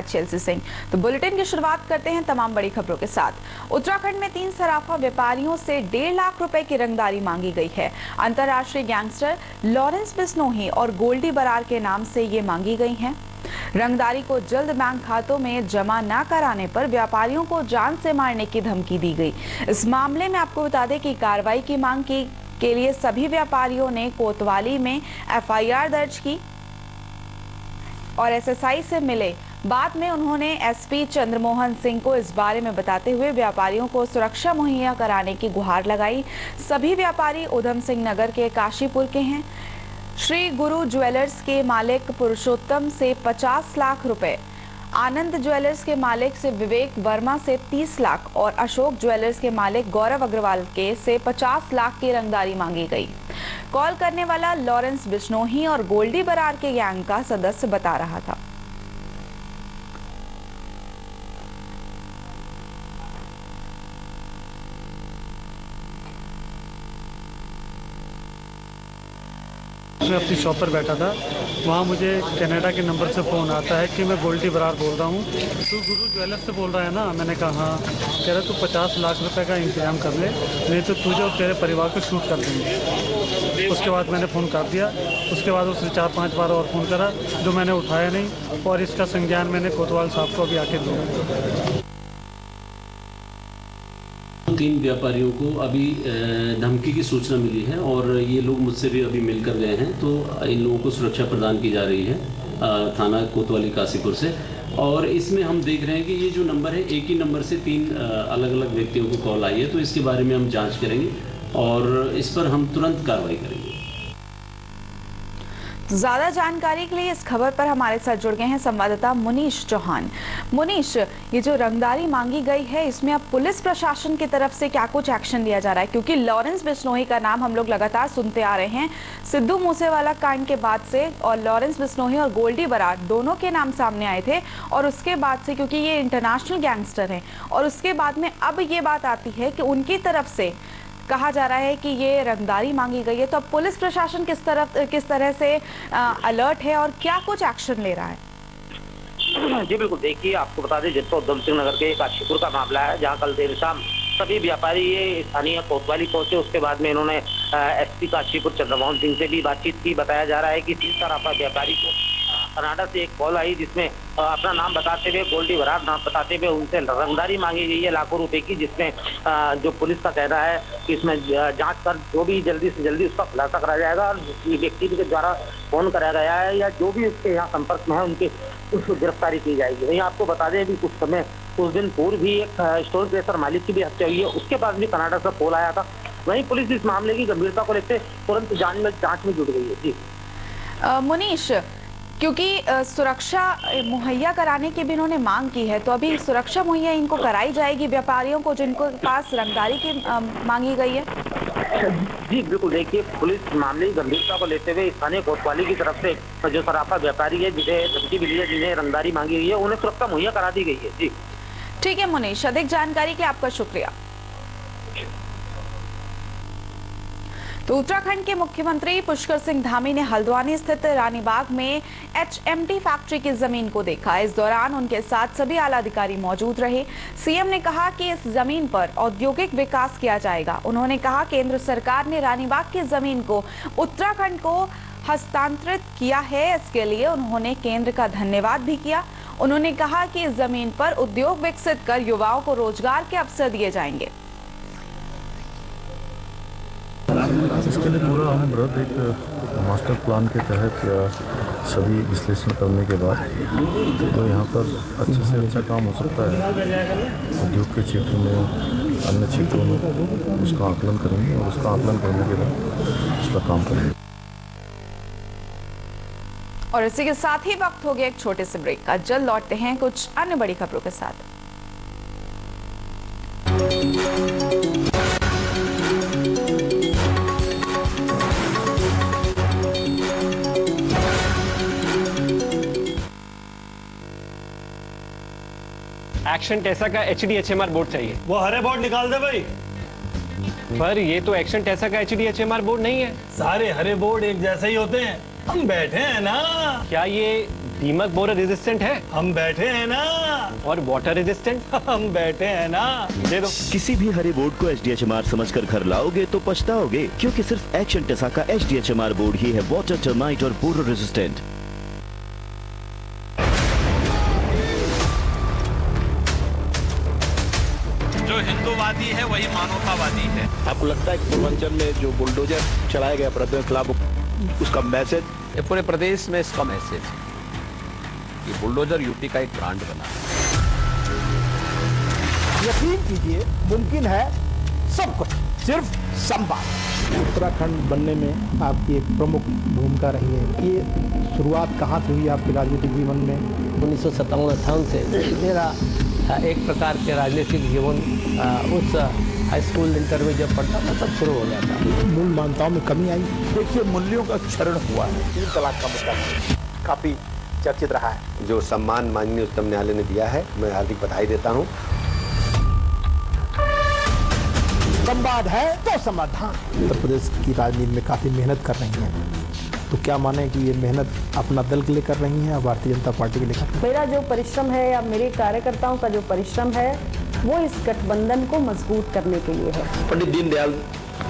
Chelsea Singh. तो bulletin की शुरुआत करते हैं तमाम बड़ी खबरों के साथ। उत्तराखंड में 3 सराफा व्यापारियों से 1.5 लाख रुपए की रंगदारी मांगी गई है। अंतर्राष्ट्रीय गैंगस्टर लॉरेंस बिश्नोई और गोल्डी बरार के नाम से ये मांगी गई हैं। रंगदारी को जल्द बैंक खातों में जमा न कराने पर व्यापारियों को जान से मारने की धमकी दी गई। इस मामले में आपको बता दें कि कार्रवाई की मांग के लिए सभी व्यापारियों ने कोतवाली में FIR दर्ज की और SSI से मिले। बाद में उन्होंने SP चंद्रमोहन सिंह को इस बारे में बताते हुए व्यापारियों को सुरक्षा मुहैया कराने की गुहार लगाई। सभी व्यापारी उधम सिंह नगर के काशीपुर के हैं। श्री गुरु ज्वेलर्स के मालिक पुरुषोत्तम से 50 लाख रुपए, आनंद ज्वेलर्स के मालिक से विवेक वर्मा से 30 लाख और अशोक ज्वेलर्स के मालिक गौरव अग्रवाल के से 50 लाख की रंगदारी मांगी गई। कॉल करने वाला लॉरेंस बिश्नोई और गोल्डी बरार के गैंग का सदस्य बता रहा था। मैं अपनी शॉप पर बैठा था, वहाँ मुझे कनाडा के नंबर से फ़ोन आता है कि मैं गोल्डी बरार बोल रहा हूँ। तू गुरु ज्वेलर्स से बोल रहा है ना? मैंने कहा हाँ। कह रहा तू 50 लाख रुपए का इंतजाम कर ले, नहीं तो तुझे और तेरे परिवार को शूट कर देंगे। उसके बाद मैंने फ़ोन काट दिया। उसके बाद उसने 4-5 बार और फ़ोन करा, जो मैंने उठाया नहीं, और इसका संज्ञान मैंने कोतवाल साहब को अभी आके दिया। 3 व्यापारियों को अभी धमकी की सूचना मिली है और ये लोग मुझसे भी अभी मिलकर गए हैं, तो इन लोगों को सुरक्षा प्रदान की जा रही है थाना कोतवाली काशीपुर से। और इसमें हम देख रहे हैं कि ये जो नंबर है, एक ही नंबर से 3 अलग अलग व्यक्तियों को कॉल आई है, तो इसके बारे में हम जांच करेंगे और इस पर हम तुरंत कार्रवाई करेंगे। ज्यादा जानकारी के लिए इस खबर पर हमारे साथ जुड़ गए हैं संवाददाता मुनीश चौहान। मुनीश, ये जो रंगदारी मांगी गई है, इसमें अब पुलिस प्रशासन की तरफ से क्या कुछ एक्शन लिया जा रहा है? क्योंकि लॉरेंस बिश्नोई का नाम हम लोग लगातार सुनते आ रहे हैं सिद्धू मूसेवाला कांड के बाद से, और लॉरेंस बिश्नोई और गोल्डी बरार दोनों के नाम सामने आए थे, और उसके बाद से क्योंकि ये इंटरनेशनल गैंगस्टर हैं, और उसके बाद में अब ये बात आती है कि उनकी तरफ से कहा जा रहा है कि ये रंगदारी मांगी गई है। तो अब पुलिस प्रशासन किस तरह से अलर्ट है और क्या कुछ एक्शन ले रहा है? जी बिल्कुल, देखिए आपको बता दें, जितना उधम सिंह नगर के काशीपुर का मामला है, जहां कल देर शाम सभी व्यापारी ये स्थानीय कोतवाली पहुंचे। उसके बाद में इन्होंने SP काशीपुर चंद्रमोहन सिंह से भी बातचीत की। बताया जा रहा है कि 3 सराफा व्यापारी को कनाडा से एक कॉल आई, जिसमें अपना नाम बताते हुए, गोल्डी बरार नाम बताते हुए उनसे रंगदारी मांगी गई है लाखों रुपए की, जिसमें जो पुलिस का कहना है कि इसमें जांच कर जो भी जल्दी से जल्दी उसका खुलासा करा जाएगा, और जिस व्यक्ति के द्वारा फोन कराया गया है या जो भी उसके यहाँ संपर्क में है, उनकी उसको गिरफ्तारी की जाएगी। वहीं आपको बता दें, अभी कुछ दिन पूर्व भी एक स्टोर क्रेशर मालिक की भी हत्या हुई है, उसके पास भी कनाडा से कॉल आया था। वहीं पुलिस इस मामले की गंभीरता को लेकर तुरंत जांच में जुट गई है। जी मुनीश, क्योंकि सुरक्षा मुहैया कराने की भी इन्होंने मांग की है, तो अभी सुरक्षा मुहैया इनको कराई जाएगी व्यापारियों को जिनको पास रंगदारी की मांगी गई है? जी बिल्कुल, देखिए पुलिस मामले की गंभीरता को लेते हुए स्थानीय कोतवाली की तरफ से जो सराफा व्यापारी है, जिन्हें धमकी मिली है, जिन्हें रंगदारी मांगी गई है, उन्हें सुरक्षा मुहैया करा दी गई है। जी ठीक है मुनीश, अधिक जानकारी के आपका शुक्रिया। तो उत्तराखंड के मुख्यमंत्री पुष्कर सिंह धामी ने हल्द्वानी स्थित रानीबाग में HMT फैक्ट्री की जमीन को देखा। इस दौरान उनके साथ सभी आला अधिकारी मौजूद रहे। CM ने कहा कि इस जमीन पर औद्योगिक विकास किया जाएगा। उन्होंने कहा केंद्र सरकार ने रानीबाग की जमीन को उत्तराखंड को हस्तांतरित किया है, इसके लिए उन्होंने केंद्र का धन्यवाद भी किया। उन्होंने कहा कि इस जमीन पर उद्योग विकसित कर युवाओं को रोजगार के अवसर दिए जाएंगे। इसके लिए पूरा हम एक मास्टर प्लान के तहत सभी विश्लेषण करने के बाद तो यहाँ पर अच्छे से अच्छा काम हो सकता है। उद्योग के क्षेत्र में, अन्य क्षेत्रों में उसका आकलन करेंगे और उसका आकलन करने के बाद उसका काम करेंगे। और इसी के साथ ही वक्त हो गया एक छोटे से ब्रेक का। जल्द लौटते हैं कुछ अन्य बड़ी खबरों के साथ। एक्शन टेसा का HDHMR बोर्ड चाहिए। वो हरे बोर्ड निकाल दे भाई। पर ये तो एक्शन टेसा का HDHMR बोर्ड नहीं है। सारे हरे बोर्ड एक जैसे ही होते हैं, हम बैठे हैं ना। क्या ये दीमक बोरर रेजिस्टेंट है हम बैठे हैं ना। और वाटर रेजिस्टेंट हम बैठे हैं ना। दे दो। किसी भी हरे बोर्ड को HDHMR समझकर घर लाओगे तो पछताओगे, क्योंकि सिर्फ एक्शन टेसा का HDHMR बोर्ड ही है वाटर, टर्माइट और बोरर रेजिस्टेंट। जो हिंदूवादी है वही मानवतावादी है। आपको लगता है कि पूर्वांचल में जो बुलडोजर चलाया गया अपराधियों के खिलाफ, उसका मैसेज पूरे प्रदेश में इसका मैसेज है कि बुलडोजर यूपी का एक ब्रांड बना है। यकीन कीजिए मुमकिन है सब कुछ, सिर्फ संवाद। उत्तराखंड बनने में आपकी एक प्रमुख भूमिका रही है। ये शुरुआत कहाँ से हुई आपके राजनीतिक जीवन में? 1957-58 से मेरा एक प्रकार के राजनीतिक जीवन उस हाई स्कूल इंटर में जब पढ़ता था तब शुरू हो गया था। मूल मान्यताओं में कमी आई। देखिए मूल्यों का क्षरण हुआ है। 3 तलाक का मुद्दा काफी चर्चित रहा है। जो सम्मान माननीय उच्चतम न्यायालय ने दिया है, मैं हार्दिक बधाई देता हूँ। संवाद है तो समाधान। उत्तर प्रदेश की राजनीति में काफी मेहनत कर रही हैं, तो क्या माने कि ये मेहनत अपना दल के लिए कर रही हैं या भारतीय जनता पार्टी के लिए कर रही हैं? मेरा जो परिश्रम है या मेरे कार्यकर्ताओं का जो परिश्रम है वो इस गठबंधन को मजबूत करने के लिए है। पंडित दीनदयाल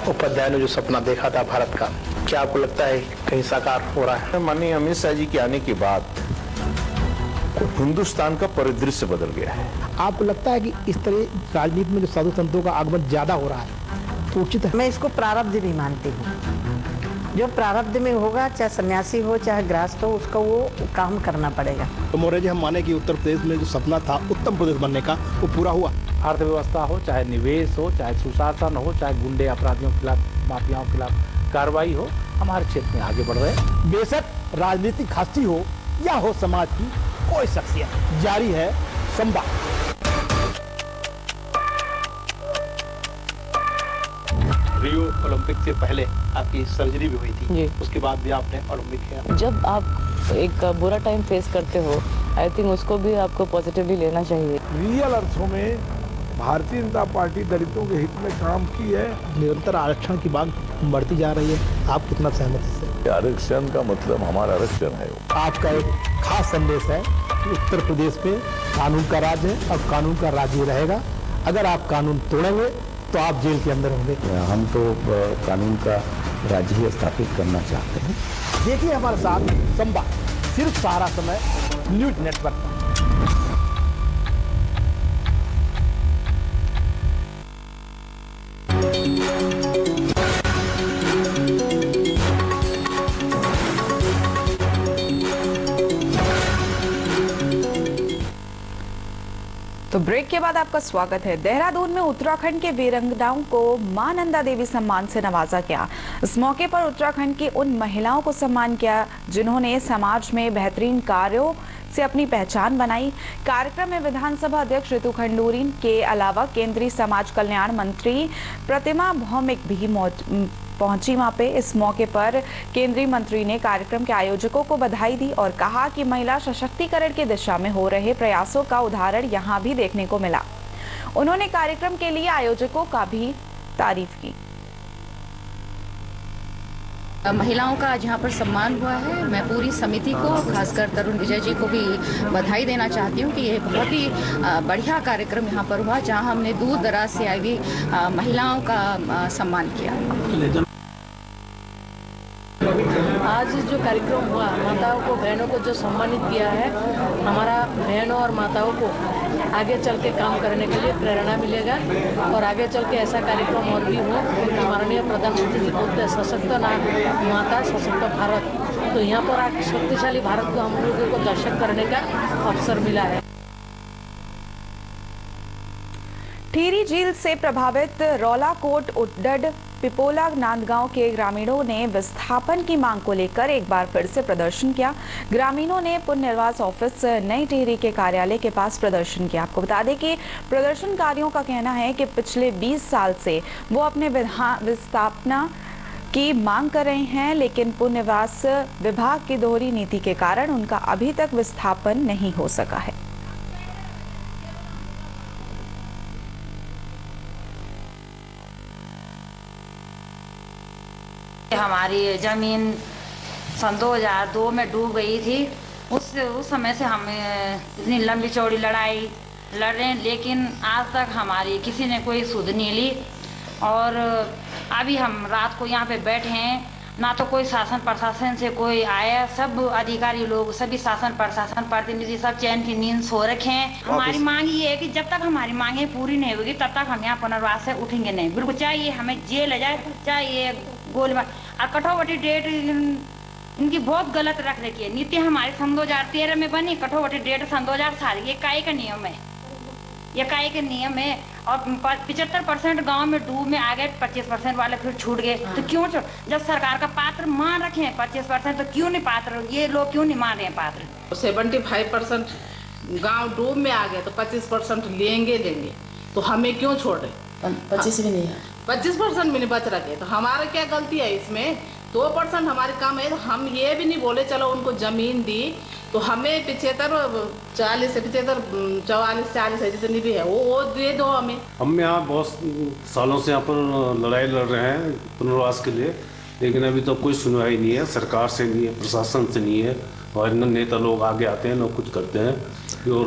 उपाध्याय ने जो सपना देखा था भारत का, क्या आपको लगता है कहीं साकार हो रहा है? माननीय अमित शाह जी के आने के बाद हिंदुस्तान का परिदृश्य बदल गया है। आपको लगता है कि इस तरह राजनीति में जो साधु संतों का आगमन ज्यादा हो रहा है तो उचित है? मैं इसको प्रारब्ध भी मानती हूँ। जो प्रारब्ध में होगा, चाहे सन्यासी हो चाहे गृहस्थ हो, उसका वो काम करना पड़ेगा। तो मोरे जी, हम माने कि उत्तर प्रदेश में जो सपना था उत्तम प्रदेश बनने का, वो पूरा हुआ। अर्थव्यवस्था हो, चाहे निवेश हो, चाहे सुशासन हो, चाहे गुंडे अपराधियों के खिलाफ, माफियाओं के खिलाफ कार्रवाई हो, हमारे क्षेत्र में आगे बढ़ रहे हैं। बेशक राजनीतिक हस्ती हो या हो समाज की कोई शख्सियत, जारी है संवाद। रियो ओलंपिक से पहले आपकी सर्जरी भी हुई थी, उसके बाद भी आपने ओलंपिक किया। जब आप एक बुरा टाइम फेस करते हो, आई थिंक उसको भी आपको पॉजिटिवली लेना चाहिए। रियल अर्थों में भारतीय जनता पार्टी दलितों के हित में काम की है। निरंतर आरक्षण की मांग बढ़ती जा रही है, आप कितना सहमत हैं? आरक्षण का मतलब हमारा आरक्षण है। आपका एक खास संदेश है कि उत्तर प्रदेश में कानून का राज है और कानून का राज ही रहेगा। अगर आप कानून तोड़ेंगे तो आप जेल के अंदर होंगे। हम तो कानून का राज्य ही स्थापित करना चाहते हैं। देखिए हमारे साथ संवाद सिर्फ सहारा समय न्यूज नेटवर्क पर। तो ब्रेक के बाद आपका स्वागत है। देहरादून में उत्तराखंड के वीरांगनाओं को मां नंदा देवी सम्मान से नवाजा गया। इस मौके पर उत्तराखंड की उन महिलाओं को सम्मान किया जिन्होंने समाज में बेहतरीन कार्यों से अपनी पहचान बनाई। कार्यक्रम में विधानसभा अध्यक्ष ऋतु खंडूरी के अलावा केंद्रीय समाज कल्याण मंत्री प्रतिमा भौमिक भी पहुंची वहां पे। इस मौके पर केंद्रीय मंत्री ने कार्यक्रम के आयोजकों को बधाई दी और कहा कि महिला सशक्तिकरण की दिशा में हो रहे प्रयासों का उदाहरण यहां भी देखने को मिला। उन्होंने कार्यक्रम के लिए आयोजकों का भी तारीफ की। महिलाओं का आज यहाँ पर सम्मान हुआ है। मैं पूरी समिति को, खासकर तरुण विजय जी को भी बधाई देना चाहती हूँ कि ये बहुत ही बढ़िया कार्यक्रम यहाँ पर हुआ, जहाँ हमने दूर दराज से आई हुई महिलाओं का सम्मान किया। आज जो कार्यक्रम हुआ, माताओं को, बहनों को जो सम्मानित किया है, हमारा बहनों और माताओं को आगे चल के काम करने के लिए प्रेरणा मिलेगा और आगे चल के ऐसा कार्यक्रम और भी हो। क्योंकि माननीय प्रधानमंत्री जी बोलते हैं सशक्त माता सशक्त भारत, तो यहाँ पर आज शक्तिशाली भारत को हम लोगों को दर्शन करने का अवसर मिला है। टिहरी झील से प्रभावित रौलाकोट, उड्डड, पिपोला, नांदगांव के ग्रामीणों ने विस्थापन की मांग को लेकर एक बार फिर से प्रदर्शन किया। ग्रामीणों ने पुनर्वास ऑफिस नई टिहरी के कार्यालय के पास प्रदर्शन किया। आपको बता दें कि प्रदर्शनकारियों का कहना है कि पिछले 20 साल से वो अपने विस्थापना की मांग कर रहे हैं, लेकिन पुनर्वास विभाग की दोहरी नीति के कारण उनका अभी तक विस्थापन नहीं हो सका है। हमारी जमीन सन 2002 में डूब गई थी उस समय से हम इतनी लंबी चौड़ी लड़ाई लड़ रहे हैं, लेकिन आज तक हमारी किसी ने कोई सुध नहीं ली। और अभी हम रात को यहाँ पे बैठे हैं, ना तो कोई शासन प्रशासन से कोई आया, सब अधिकारी लोग, सभी शासन प्रशासन प्रतिनिधि सब चैन की नींद सो रखे हैं। हमारी मांग ये है कि जब तक हमारी मांगे पूरी नहीं होगी तब तक हम यहाँ पुनर्वास से उठेंगे नहीं। बिल्कुल, चाहे ये हमें जेल ले जाए, चाहे ये गोली मार। और कठोवटी डेट इनकी बहुत गलत रख रखी है। नीति हमारी सन 2013 में बनी, कठोवटी डेट सन 2007। ये काई का नियम है, ये काई का नियम है। और 75% गांव में डूब में आ गए, 25% वाले फिर छूट गए। तो क्यों छूट? जब सरकार का पात्र मान रखे हैं 25%, तो क्यों नहीं पात्र? ये लोग क्यों नहीं मान रहे हैं पात्र? 75% गांव डूब में आ गए तो 25% लेंगे। तो हमें क्यों छोड़ रहे? 25 भी नहीं है, 25% भी नहीं बच रखे। तो हमारा क्या गलती है इसमें? 2% हमारे काम है। तो हम ये भी नहीं बोले चलो उनको जमीन दी, तो हमें 75, 40 से 75, 44, 40 है जितनी भी है वो दे दो हमें। हम यहाँ बहुत सालों से यहाँ पर लड़ाई लड़ रहे हैं पुनर्वास के लिए, लेकिन अभी तो कोई सुनवाई नहीं है, सरकार से नहीं है, प्रशासन से नहीं है। और नेता लोग आगे आते हैं, लोग कुछ करते हैं। और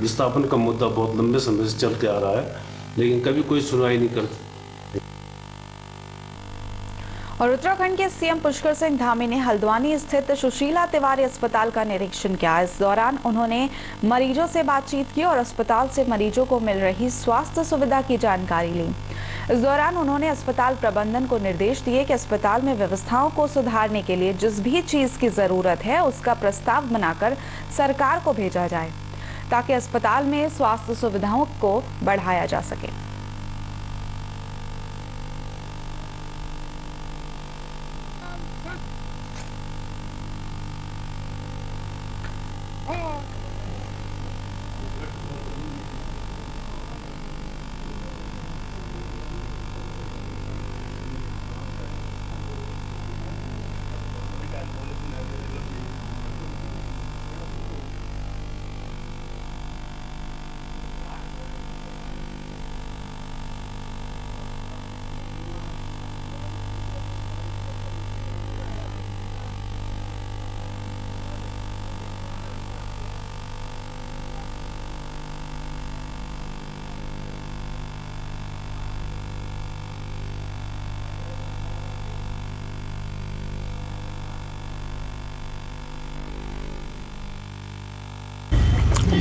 विस्थापन का मुद्दा बहुत लंबे समय से चल के आ रहा है, लेकिन कभी कोई सुनवाई नहीं करती। और उत्तराखंड के सीएम पुष्कर सिंह धामी ने हल्द्वानी स्थित सुशीला तिवारी अस्पताल का निरीक्षण किया। इस दौरान उन्होंने मरीजों से बातचीत की और अस्पताल से मरीजों को मिल रही स्वास्थ्य सुविधा की जानकारी ली। इस दौरान उन्होंने अस्पताल प्रबंधन को निर्देश दिए कि अस्पताल में व्यवस्थाओं को सुधारने के लिए जिस भी चीज की जरूरत है उसका प्रस्ताव बनाकर सरकार को भेजा जाए, ताकि अस्पताल में स्वास्थ्य सुविधाओं को बढ़ाया जा सके।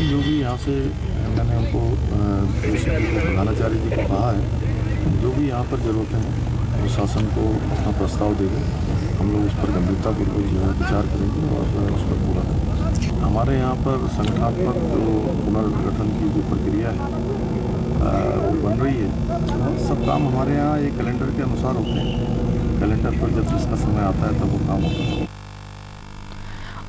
जो भी यहाँ से मैंने उनको प्रधानाचार्य जी को कहा है, जो भी यहाँ पर ज़रूरतें हैं प्रशासन को अपना प्रस्ताव देगा, हम लोग उस पर गंभीरतापूर्वक जो है विचार करेंगे और उस पर पूरा करेंगे। हमारे यहाँ पर संगठनात्मक जो पुनर्गठन की जो प्रक्रिया है वो बन रही है। सब काम हमारे यहाँ एक कैलेंडर के अनुसार होते हैं। कैलेंडर पर जब जिसका समय आता है तब वो काम होता है।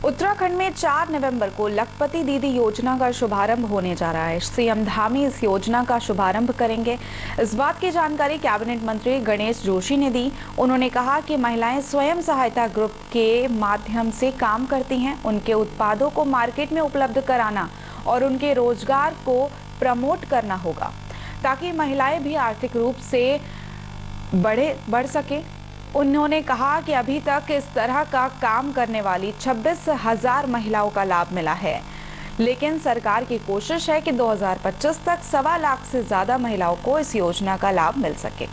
उत्तराखंड में 4 नवंबर को लखपति दीदी योजना का शुभारंभ होने जा रहा है। सीएम धामी इस योजना का शुभारंभ करेंगे। इस बात की जानकारी कैबिनेट मंत्री गणेश जोशी ने दी। उन्होंने कहा कि महिलाएं स्वयं सहायता ग्रुप के माध्यम से काम करती हैं। उनके उत्पादों को मार्केट में उपलब्ध कराना और उनके रोजगार को प्रमोट करना होगा, ताकि महिलाएं भी आर्थिक रूप से बढ़ सके। उन्होंने कहा कि अभी तक इस तरह का काम करने वाली 26,000 महिलाओं का लाभ मिला है, लेकिन सरकार की कोशिश है कि 2025 तक 1.25 लाख से ज्यादा महिलाओं को इस योजना का लाभ मिल सके।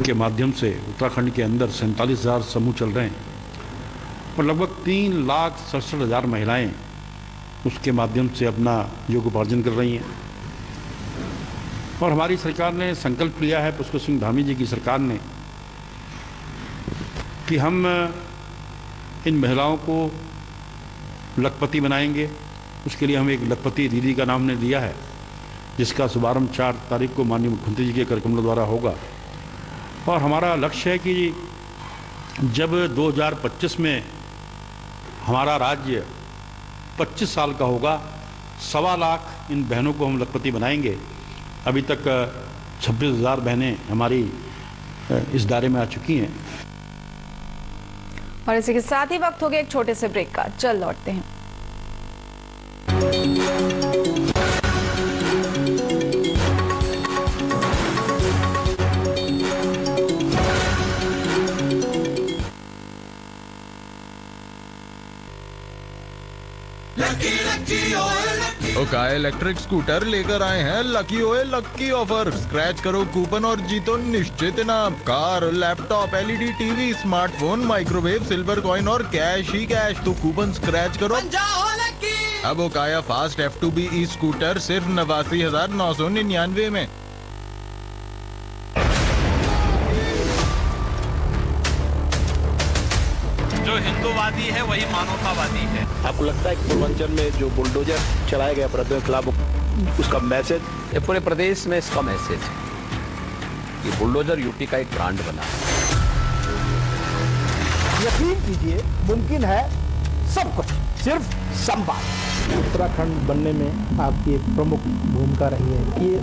के माध्यम से उत्तराखंड के अंदर 47,000 समूह चल रहे हैं और लगभग 3,67,000 महिलाएं उसके माध्यम से अपना योगोपार्जन कर रही हैं। और हमारी सरकार ने संकल्प लिया है, पुष्कर सिंह धामी जी की सरकार ने, कि हम इन महिलाओं को लखपति बनाएंगे। उसके लिए हम एक लखपति दीदी का नाम ने दिया है, जिसका शुभारंभ 4 तारीख को माननीय मुख्यमंत्री जी के कार्यक्रम द्वारा होगा। और हमारा लक्ष्य है कि जब 2025 में हमारा राज्य 25 साल का होगा, 1.25 लाख इन बहनों को हम लखपति बनाएंगे। अभी तक 26,000 बहनें हमारी इस दायरे में आ चुकी हैं। और इसी के साथ ही वक्त हो गया एक छोटे से ब्रेक का। चल लौटते हैं। ओकाया इलेक्ट्रिक स्कूटर लेकर आए हैं लकी ओए लकी ऑफर। स्क्रैच करो कूपन और जीतो निश्चित इनाम। Car, laptop, LED TV, smartphone, microwave, silver coin और कैश ही कैश। तो कूपन स्क्रैच करो। अब Okaya fast F2B e scooter सिर्फ 89,999 में। जो हिंदूवादी है वही मानवतावादी है। आपको लगता है कि पूर्वांचल में जो बुलडोजर चलाया गया अपराधियों के खिलाफ उसका मैसेज, ये पूरे प्रदेश में इसका मैसेज है कि बुलडोजर यूपी का एक ब्रांड बना है। यकीन कीजिए मुमकिन है सब कुछ, सिर्फ संवाद। उत्तराखंड बनने में आपकी एक प्रमुख भूमिका रही है। ये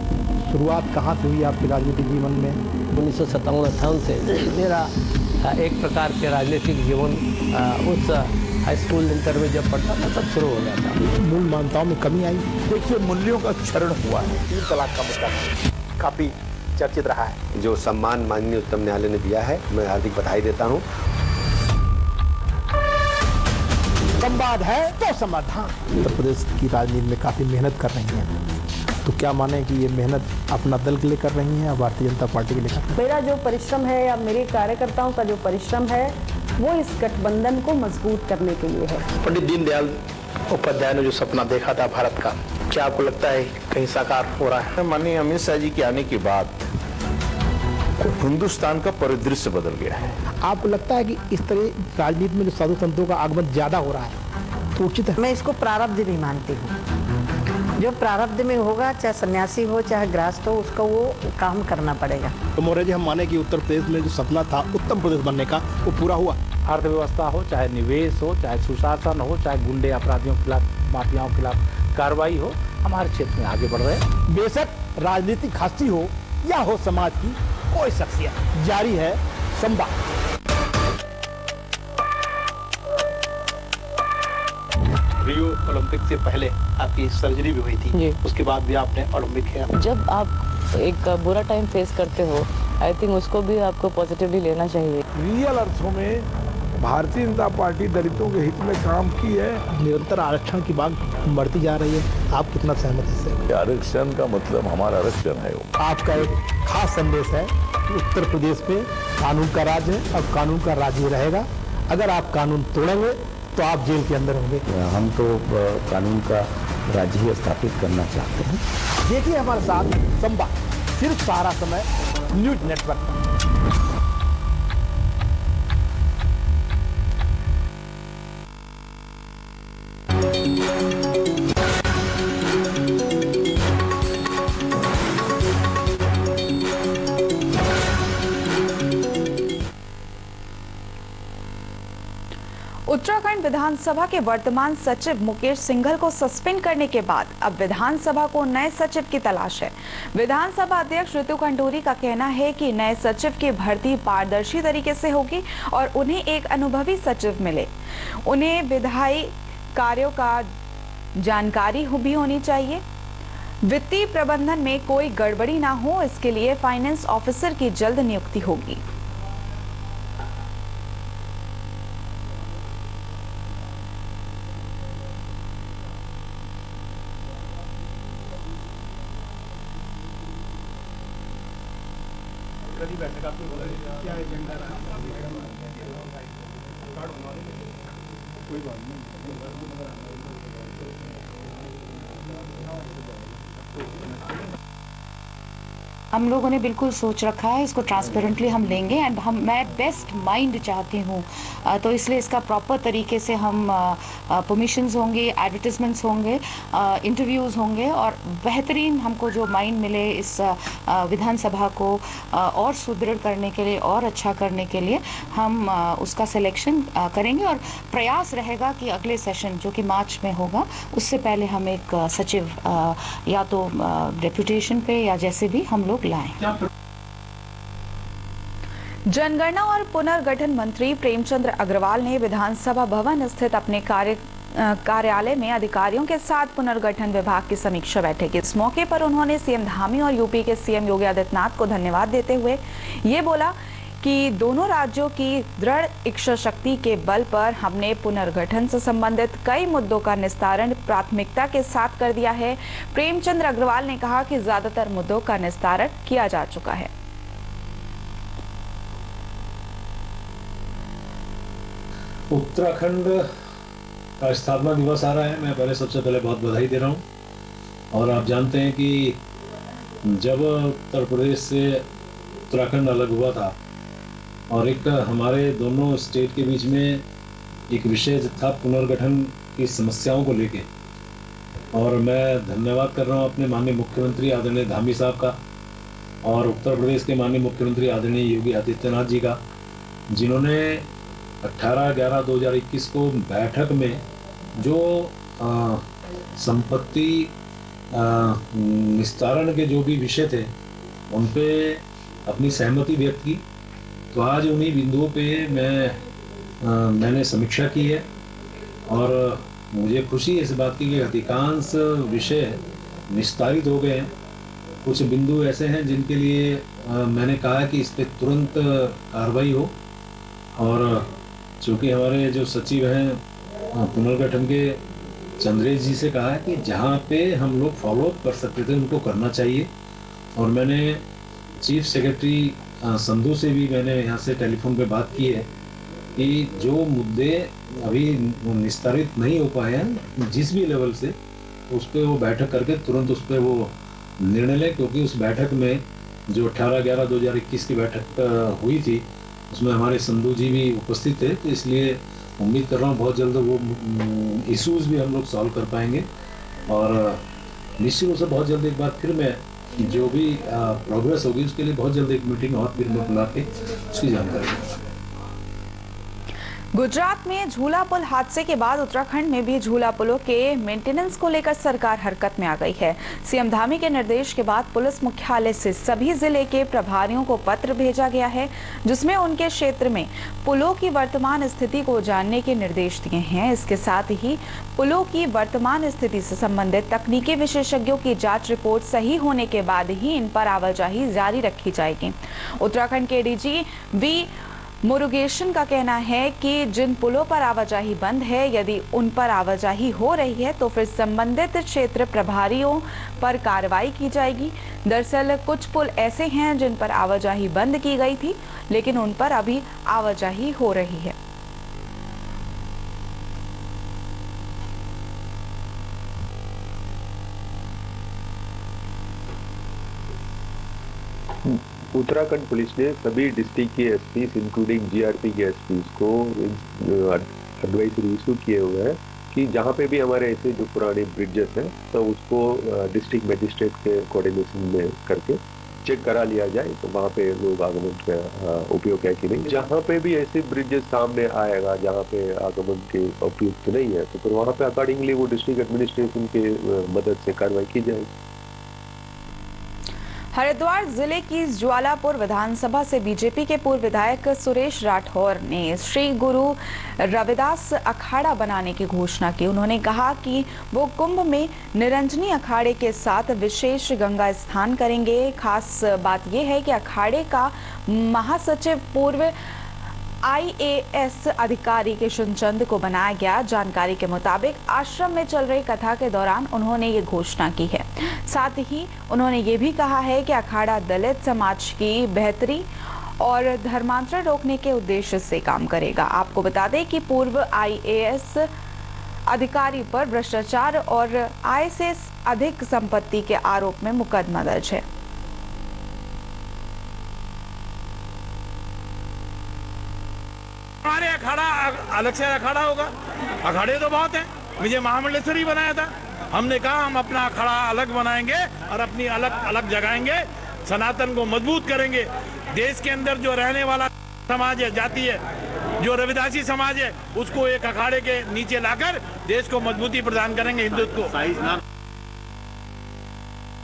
शुरुआत कहाँ से हुई आपके राजनीतिक जीवन में? 1957-58 से मेरा एक प्रकार के राजनीतिक जीवन उस हाई स्कूल इंटर में जब पढ़ता था तब शुरू हो गया था। मूल मान्यताओं में कमी आई। देखिए मूल्यों का क्षरण हुआ है। 3 तलाक का मुद्दा काफी चर्चित रहा है। जो सम्मान माननीय उच्चतम न्यायालय ने दिया है, मैं हार्दिक बधाई देता हूँ। संवाद है तो समाधान। उत्तर प्रदेश की राजनीति में काफी मेहनत कर रही हैं, तो क्या माने कि ये मेहनत अपना दल के लिए कर रही हैं या भारतीय जनता पार्टी के लिए कर रही हैं? मेरा जो परिश्रम है या मेरे कार्यकर्ताओं का जो परिश्रम है वो इस गठबंधन को मजबूत करने के लिए है। पंडित दीनदयाल उपाध्याय ने जो सपना देखा था भारत का, क्या आपको लगता है कहीं साकार हो रहा है? माननीय अमित शाह जी के आने के बाद हिंदुस्तान का परिदृश्य बदल गया है। आपको लगता है कि इस तरह राजनीति में जो साधु संतों का आगमन ज्यादा हो रहा है तो उचित है? मैं इसको प्रारब्ध भी मानती हूँ। जो प्रारब्ध में होगा, चाहे सन्यासी हो चाहे गृहस्थ हो, उसका वो काम करना पड़ेगा। तो मौर्य जी, हम माने कि उत्तर प्रदेश में जो सपना था उत्तम प्रदेश बनने का, वो पूरा हुआ। अर्थव्यवस्था हो, चाहे निवेश हो, चाहे सुशासन हो, चाहे गुंडे अपराधियों के खिलाफ, माफियाओं के खिलाफ कार्रवाई हो, हमारे क्षेत्र में आगे बढ़ रहे हैं। बेशक राजनीतिक हस्ती हो या हो समाज की कोई शख्सियत, जारी है संवाद। रियो ओलंपिक से पहले आपकी सर्जरी भी हुई थी, उसके बाद भी आपने ओलंपिक खेला। जब आप एक बुरा टाइम फेस करते हो, आई थिंक उसको भी आपको पॉजिटिवली लेना चाहिए। रियल अर्थों में भारतीय जनता पार्टी दलितों के हित में काम की है। निरंतर आरक्षण की मांग बढ़ती जा रही है, आप कितना सहमत हैं इससे? आरक्षण का मतलब हमारा आरक्षण है। आपका एक खास संदेश है कि उत्तर प्रदेश में कानून का राज है और कानून का राज ही रहेगा। अगर आप कानून तोड़ेंगे तो आप जेल के अंदर होंगे। हम तो कानून का राज्य ही स्थापित करना चाहते हैं। देखिए हमारे साथ संवाद, सिर्फ सारा समय न्यूज नेटवर्क। उत्तराखंड विधानसभा के वर्तमान सचिव मुकेश सिंघल को सस्पेंड करने के बाद अब विधानसभा को नए सचिव की तलाश है। विधानसभा अध्यक्ष ऋतु खंडूरी का कहना है कि नए सचिव की भर्ती पारदर्शी तरीके से होगी और उन्हें एक अनुभवी सचिव मिले। उन्हें विधायी कार्यों का जानकारी भी होनी चाहिए। वित्तीय प्रबंधन में कोई गड़बड़ी ना हो, इसके लिए फाइनेंस ऑफिसर की जल्द नियुक्ति होगी। हम लोगों ने बिल्कुल सोच रखा है, इसको ट्रांसपेरेंटली हम लेंगे एंड मैं बेस्ट माइंड चाहती हूँ, तो इसलिए इसका प्रॉपर तरीके से हम परमिशंस होंगे, एडवर्टिजमेंट्स होंगे, इंटरव्यूज़ होंगे और बेहतरीन हमको जो माइंड मिले इस विधानसभा को और सुदृढ़ करने के लिए और अच्छा करने के लिए हम उसका सिलेक्शन करेंगे और प्रयास रहेगा कि अगले सेशन जो कि मार्च में होगा उससे पहले हम एक सचिव या तो डेप्यूटेशन पे या जैसे भी हम लोग लाएं। जनगणना और पुनर्गठन मंत्री प्रेमचंद्र अग्रवाल ने विधानसभा भवन स्थित अपने कार्यालय में अधिकारियों के साथ पुनर्गठन विभाग की समीक्षा बैठक की। इस मौके पर उन्होंने सीएम धामी और यूपी के सीएम योगी आदित्यनाथ को धन्यवाद देते हुए ये बोला कि दोनों राज्यों की दृढ़ इच्छा शक्ति के बल पर हमने पुनर्गठन से संबंधित कई मुद्दों का निस्तारण प्राथमिकता के साथ कर दिया है। प्रेमचंद्र अग्रवाल ने कहा कि ज्यादातर मुद्दों का निस्तारण किया जा चुका है। उत्तराखंड का स्थापना दिवस आ रहा है। मैं सबसे पहले बहुत बधाई दे रहा हूँ। और आप जानते हैं कि जब उत्तर प्रदेश से उत्तराखंड अलग हुआ था और एक हमारे दोनों स्टेट के बीच में एक विषय था पुनर्गठन की समस्याओं को लेके, और मैं धन्यवाद कर रहा हूँ अपने माननीय मुख्यमंत्री आदरणीय धामी साहब का और उत्तर प्रदेश के माननीय मुख्यमंत्री आदरणीय योगी आदित्यनाथ जी का, जिन्होंने 18/11/2021 को बैठक में जो संपत्ति निस्तारण के जो भी विषय थे उन पे अपनी सहमति व्यक्त की। तो आज उन्हीं बिंदुओं पे मैंने समीक्षा की है और मुझे खुशी है इस बात की कि अधिकांश विषय निस्तारित हो गए हैं। कुछ बिंदु ऐसे हैं जिनके लिए मैंने कहा कि इस पे तुरंत कार्रवाई हो, और चूँकि हमारे जो सचिव हैं पुनर्गठन के चंद्रेश जी से कहा है कि जहाँ पे हम लोग फॉलोअप कर सकते थे उनको करना चाहिए। और मैंने चीफ सेक्रेटरी संधू से भी मैंने यहाँ से टेलीफोन पे बात की है कि जो मुद्दे अभी निस्तारित नहीं हो पाए हैं जिस भी लेवल से, उस पर वो बैठक करके तुरंत उस पर वो निर्णय लें, क्योंकि उस बैठक में जो 18/11/2021 की बैठक हुई थी उसमें हमारे संधू जी भी उपस्थित थे। तो इसलिए उम्मीद कर रहा हूँ बहुत जल्द वो इश्यूज भी हम लोग सॉल्व कर पाएंगे और निश्चित रूप से बहुत जल्द एक बार फिर मैं जो भी प्रोग्रेस होगी उसके लिए बहुत जल्द एक मीटिंग और फिर मैं बुला के उसकी जानकारी दूंगा। गुजरात में झूला पुल हादसे के बाद उत्तराखंड में भी झूला पुलों के मेंटेनेंस को लेकर सरकार हरकत में आ गई है। सीएम धामी के निर्देश के बाद पुलिस मुख्यालय से सभी जिले के प्रभारियों को पत्र भेजा गया है, जिसमें उनके क्षेत्र में पुलों की वर्तमान स्थिति को जानने के निर्देश दिए हैं। इसके साथ ही पुलों की वर्तमान स्थिति से संबंधित तकनीकी विशेषज्ञों की जाँच रिपोर्ट सही होने के बाद ही इन पर आवाजाही जारी रखी जाएगी। उत्तराखंड के डीजी वी मुरुगेशन का कहना है कि जिन पुलों पर आवाजाही बंद है, यदि उन पर आवाजाही हो रही है तो फिर संबंधित क्षेत्र प्रभारियों पर कार्रवाई की जाएगी। दरअसल कुछ पुल ऐसे हैं जिन पर आवाजाही बंद की गई थी, लेकिन उन पर अभी आवाजाही हो रही है। उत्तराखंड पुलिस ने सभी डिस्ट्रिक्ट के एसपी इंक्लूडिंग जीआरपी के एसपी को एडवाइजरी इशू किए हुए हैं कि जहाँ पे भी हमारे ऐसे जो पुराने ब्रिजेस हैं तो उसको डिस्ट्रिक्ट मजिस्ट्रेट के कोऑर्डिनेशन में करके चेक करा लिया जाए, तो वहाँ पे लोग आगमन का उपयोग है कि नहीं। जहाँ पे भी ऐसे ब्रिजेस सामने आएगा जहाँ पे आगमन के उपयुक्त नहीं है तो फिर वहाँ पे अकॉर्डिंगली वो डिस्ट्रिक्ट एडमिनिस्ट्रेशन के मदद से कार्रवाई की जाएगी। हरिद्वार जिले की ज्वालापुर विधानसभा से बीजेपी के पूर्व विधायक सुरेश राठौर ने श्री गुरु रविदास अखाड़ा बनाने की घोषणा की। उन्होंने कहा कि वो कुंभ में निरंजनी अखाड़े के साथ विशेष गंगा स्नान करेंगे। खास बात यह है कि अखाड़े का महासचिव पूर्व IAS अधिकारी किशन चंद को बनाया गया। जानकारी के मुताबिक आश्रम में चल रही कथा के दौरान उन्होंने ये घोषणा की है। साथ ही उन्होंने ये भी कहा है कि अखाड़ा दलित समाज की बेहतरी और धर्मांतरण रोकने के उद्देश्य से काम करेगा। आपको बता दें कि पूर्व IAS अधिकारी पर भ्रष्टाचार और आय से अधिक संपत्ति के आरोप में मुकदमा दर्ज है। हमारे अखाड़ा अलग से अखाड़ा होगा, अखाड़े तो बहुत हैं। मुझे महामंडलेश्वर ही बनाया था। हमने कहा हम अपना अखाड़ा अलग बनाएंगे और अपनी अलग अलग जगाएंगे, सनातन को मजबूत करेंगे। देश के अंदर जो रहने वाला समाज है, जाति है, जो रविदासी समाज है, उसको एक अखाड़े के नीचे लाकर देश को मजबूती प्रदान करेंगे, हिंदुत्व को।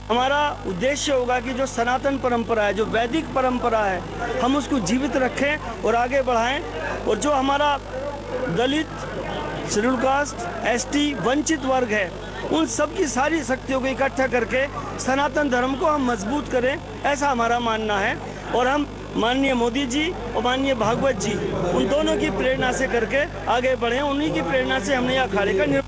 हमारा उद्देश्य होगा कि जो सनातन परंपरा है, जो वैदिक परंपरा है, हम उसको जीवित रखें और आगे बढ़ाएं। और जो हमारा दलित, शेड्यूल कास्ट, ST वंचित वर्ग है, उन सब की सारी शक्तियों को इकट्ठा करके सनातन धर्म को हम मजबूत करें, ऐसा हमारा मानना है। और हम माननीय मोदी जी और माननीय भागवत जी, उन दोनों की प्रेरणा से करके आगे बढ़े। उन्हीं की प्रेरणा से हमने यह अखाड़े का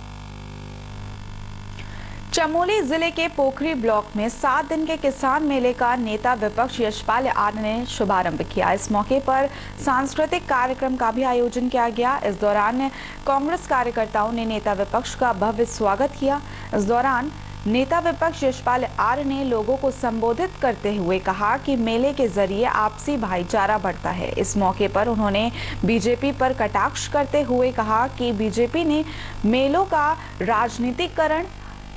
चमोली जिले के पोखरी ब्लॉक में 7 दिन के किसान मेले का नेता विपक्ष यशपाल आर्य ने शुभारंभ किया। इस मौके पर सांस्कृतिक कार्यक्रम का भी आयोजन किया गया। इस दौरान कांग्रेस कार्यकर्ताओं ने नेता विपक्ष का भव्य स्वागत किया। इस दौरान नेता विपक्ष यशपाल आर्य ने लोगों को संबोधित करते हुए कहा कि मेले के जरिए आपसी भाईचारा बढ़ता है। इस मौके पर उन्होंने बीजेपी पर कटाक्ष करते हुए कहा कि बीजेपी ने मेलों का राजनीतिकरण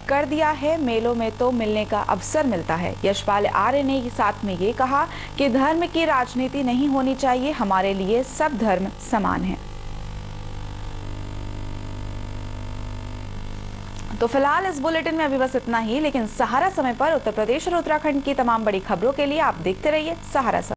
कर दिया है। मेलों में तो मिलने का अवसर मिलता है। यशपाल आर्य ने साथ में ये कहा कि धर्म की राजनीति नहीं होनी चाहिए, हमारे लिए सब धर्म समान हैं। तो फिलहाल इस बुलेटिन में अभी बस इतना ही, लेकिन सहारा समय पर उत्तर प्रदेश और उत्तराखंड की तमाम बड़ी खबरों के लिए आप देखते रहिए सहारा।